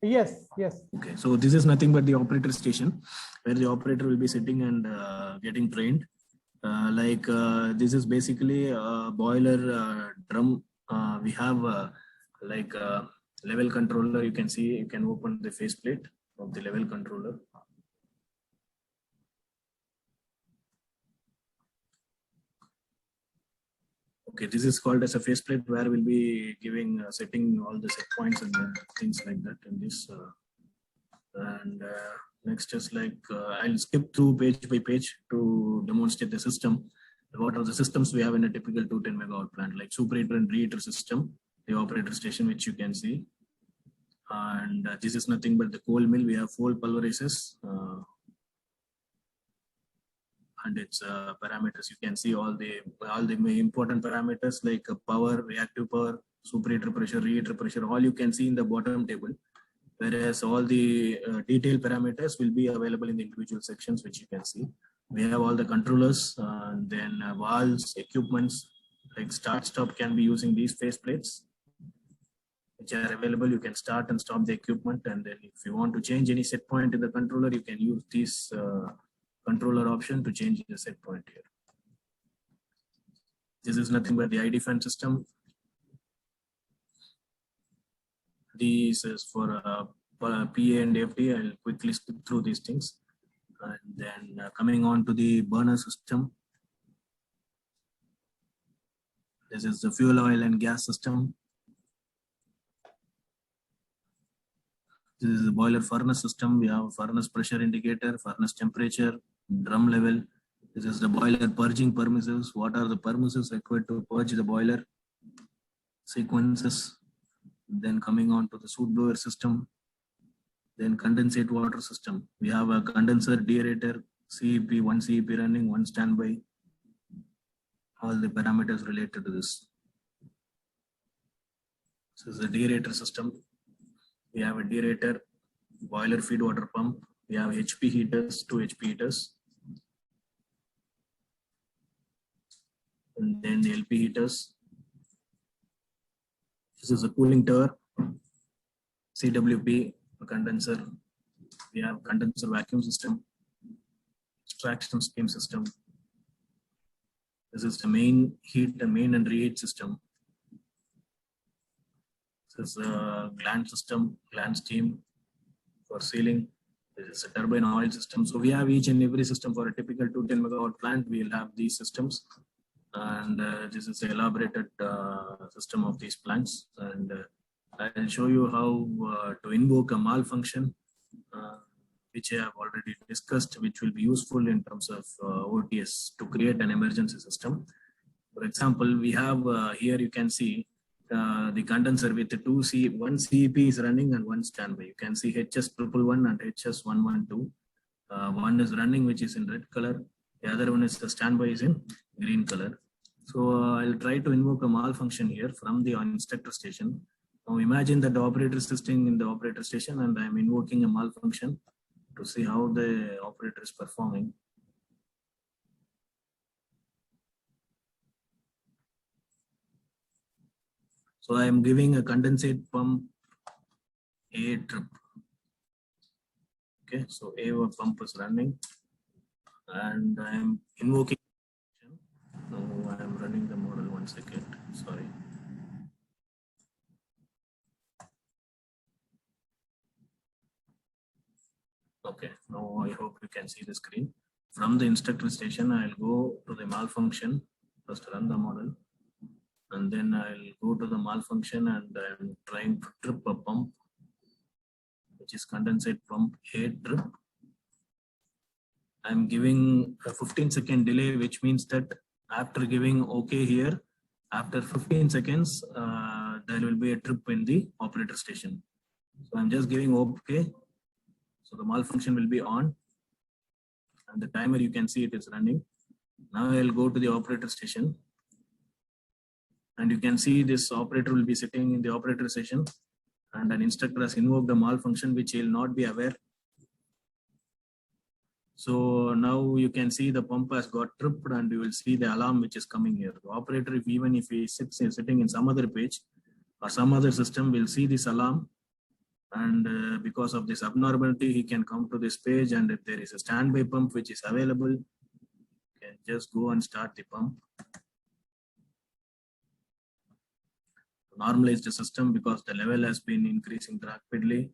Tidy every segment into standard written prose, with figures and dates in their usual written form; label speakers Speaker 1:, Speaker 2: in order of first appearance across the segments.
Speaker 1: Yes, yes.
Speaker 2: Okay, so this is nothing but the operator station where the operator will be sitting and getting trained. This is basically a boiler drum. We have level controller. You can see, you can open the faceplate of the level controller. Okay, this is called as a faceplate where we'll be giving setting all the set points and things like that in this. Next is I'll skip through page by page to demonstrate the system. What are the systems we have in a typical 210 megawatt plant, like superator and reheater system, the operator station, which you can see. And this is nothing but the coal mill. We have 4 pulverizers and its parameters. You can see all the important parameters like power, reactive power, superator pressure, reheater pressure. All you can see in the bottom table. Whereas all the detailed parameters will be available in the individual sections, which you can see. We have all the controllers, and then valves, equipments, like start-stop can be using these faceplates, which are available. You can start and stop the equipment, and then if you want to change any set point in the controller, you can use this controller option to change the set point here. This is nothing but the ID fan system. This is for PA and FD. I'll quickly skip through these things. And then coming on to the burner system. This is the fuel oil and gas system. This is the boiler furnace system. We have furnace pressure indicator, furnace temperature, drum level. This is the boiler purging permissives. What are the permissives required to purge the boiler? Sequences. Then coming on to the soot blower system, then condensate water system. We have a condenser, deaerator, CEP, 1 CEP running, 1 standby. All the parameters related to this. This is the deaerator system. We have a deaerator, boiler feed water pump. We have HP heaters, 2 HP heaters. And then the LP heaters. This is a cooling tower, CWP, a condenser. We have condenser vacuum system, extraction scheme system. This is the main heat, the main and reheat system. This is a gland system, gland steam for sealing. This is a turbine oil system. So we have each and every system for a typical 210 megawatt plant. We will have these systems. And this is the elaborated system of these plants, and I'll show you how to invoke a malfunction, which I have already discussed, which will be useful in terms of OTS to create an emergency system. For example, we have here you can see the condenser with the 1 CEP is running and 1 standby. You can see HS111 and HS112. One is running, which is in red color. The other one is the standby is in green color. So I'll try to invoke a malfunction here from the instructor station. Now imagine that the operator is sitting in the operator station and I'm invoking a malfunction to see how the operator is performing. So I am giving a condensate pump A trip. Okay, so A pump is running and I am invoking. No, I am running the model 1 second. Sorry. Okay, now I hope you can see the screen. From the instructor station, I'll go to the malfunction. First run the model. And then I'll go to the malfunction and I'm trying to trip a pump, which is condensate pump A trip. I'm giving a 15-second delay, which means that after giving OK here, after 15 seconds, there will be a trip in the operator station. So I'm just giving OK. So the malfunction will be on. And the timer, you can see it is running. Now I'll go to the operator station. And you can see this operator will be sitting in the operator station. And an instructor has invoked a malfunction, which he will not be aware. So now you can see the pump has got tripped and you will see the alarm which is coming here. The operator, even if he sitting in some other page or some other system, will see this alarm And because of this abnormality, he can come to this page, and if there is a standby pump which is available, you can just go and start the pump. Normalize the system because the level has been increasing rapidly.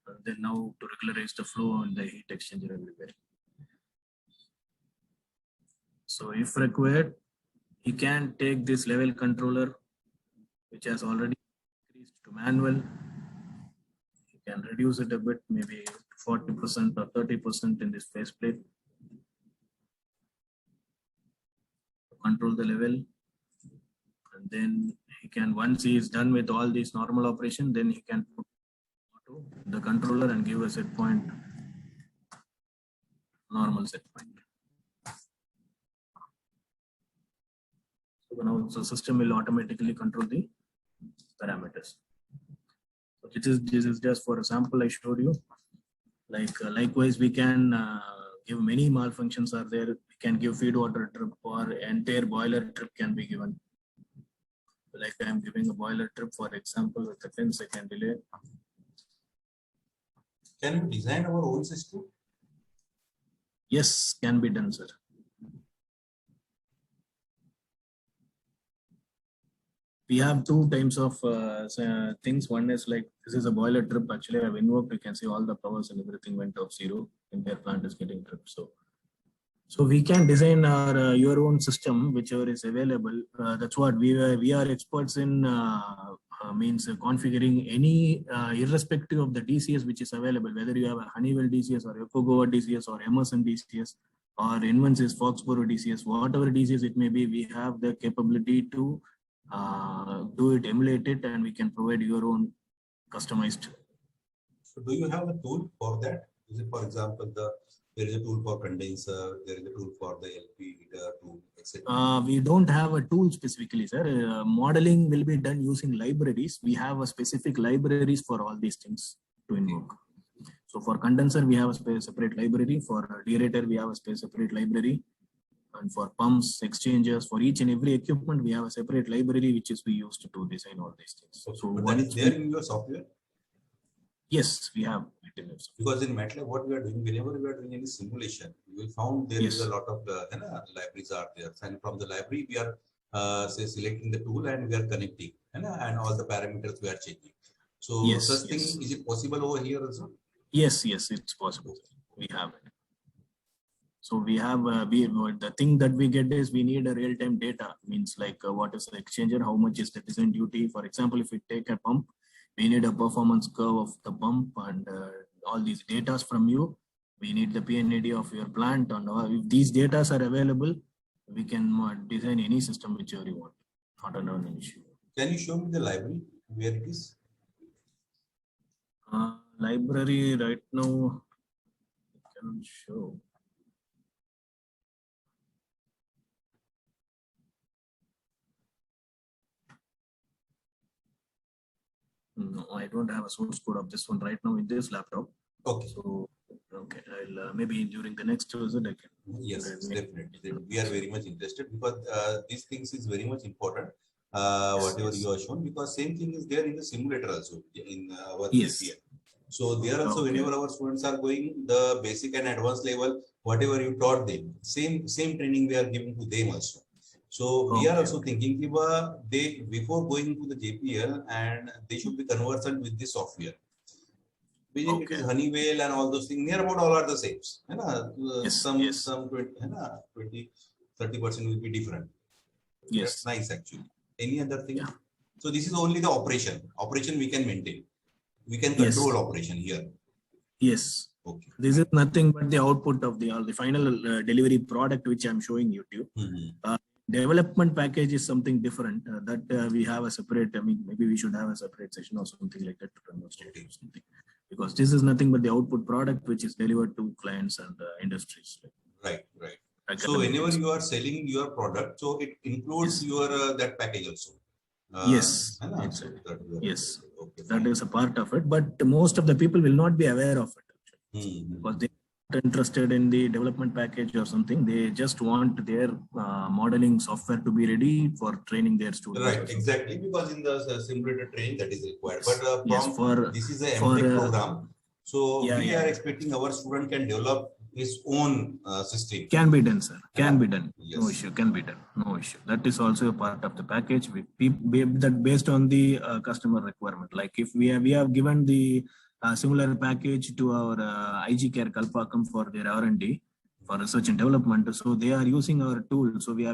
Speaker 2: And then now to regularize the flow and the heat exchanger everywhere. So if required, he can take this level controller, which has already increased to manual. You can reduce it a bit, maybe 40% or 30% in this faceplate. Control the level. And then he can, once he is done with all these normal operation, then he can put auto the controller and give a set point, normal set point. So now the system will automatically control the parameters. So this is just for a sample I showed you. Likewise, we can give many malfunctions are there. We can give feed water trip or entire boiler trip can be given. Like I am giving a boiler trip, for example, with a 10-second delay.
Speaker 1: Can we design our own system?
Speaker 2: Yes, can be done, sir. We have two types of things. One is like, this is a boiler trip. Actually, I've invoked, you can see all the powers and everything went off zero. Entire plant is getting tripped. So we can design our your own system, whichever is available. That's what we are experts in. Means configuring any irrespective of the DCS which is available, whether you have a Honeywell DCS or Yokogawa DCS or Emerson DCS or Invensys Foxborough DCS, whatever DCS it may be, we have the capability to do it, emulate it, and we can provide your own customized.
Speaker 1: So do you have a tool for that? Is it, for example, there is a tool for condenser, there is a tool for the LP heater tool, etc.
Speaker 2: We don't have a tool specifically, sir. Modeling will be done using libraries. We have a specific libraries for all these things to invoke. So for condenser, we have a separate library. For deaerator, we have a separate library. And for pumps, exchangers, for each and every equipment, we have a separate library which is we use to design all these things.
Speaker 1: So but that is there in your software?
Speaker 2: Yes, we have it in it.
Speaker 1: Because in MATLAB, what we are doing, whenever we are doing any simulation, we will found there is a lot of libraries are there. And from the library, we are say selecting the tool and we are connecting and all the parameters we are changing. So such thing, is it possible over here also?
Speaker 2: Yes, it's possible. We have it. So we have the thing that we get is we need a real-time data, means like what is the exchanger, how much is the design duty. For example, if we take a pump, we need a performance curve of the pump and all these data from you. We need the PNAD of your plant, and if these data are available, we can design any system whichever you want. Not an issue.
Speaker 1: Can you show me the library where it is?
Speaker 2: Library right now I cannot show. No, I don't have a source code of this one right now in this laptop.
Speaker 1: Okay.
Speaker 2: So, okay, I'll maybe during the next visit I can.
Speaker 1: Yes, definitely. We are very much interested because these things is very much important. Whatever you are shown, because same thing is there in the simulator also in our JPL. So there also, whenever our students are going the basic and advanced level, whatever you taught them, same training we are giving to them also. So we are also thinking they before going to the JPL and they should be conversant with the software. It is Honeywell and all those things. Near about all are the same. Some 20, 30% will be different.
Speaker 2: Yes.
Speaker 1: That's nice actually. Any other thing? Yeah. So this is only the operation. Operation we can maintain. We can control operation here.
Speaker 2: Yes.
Speaker 1: Okay.
Speaker 2: This is nothing but the output of the final delivery product which I'm showing you. Development package is something different that we have a separate. I mean, maybe we should have a separate session or something like that to demonstrate something, because this is nothing but the output product which is delivered to clients and industries.
Speaker 1: Right. So whenever you are selling your product, so it includes your that package also.
Speaker 2: Yes. Yes. Okay, that is a part of it, but most of the people will not be aware of it because they interested in the development package or something. They just want their modeling software to be ready for training their students.
Speaker 1: Right, exactly, because in the simulator training that is required.
Speaker 2: Yes.
Speaker 1: But
Speaker 2: Yes,
Speaker 1: this is a
Speaker 2: for,
Speaker 1: MTech program, so
Speaker 2: yeah,
Speaker 1: we
Speaker 2: yeah.
Speaker 1: are expecting our student can develop his own system.
Speaker 2: Can be done, sir. Can be done.
Speaker 1: Yes.
Speaker 2: No issue. Can be done. No issue. That is also a part of the package. That based on the customer requirement. Like if we have given the similar package to our IG Care Kalpakam for their R&D for research and development. So they are using our tool. So we have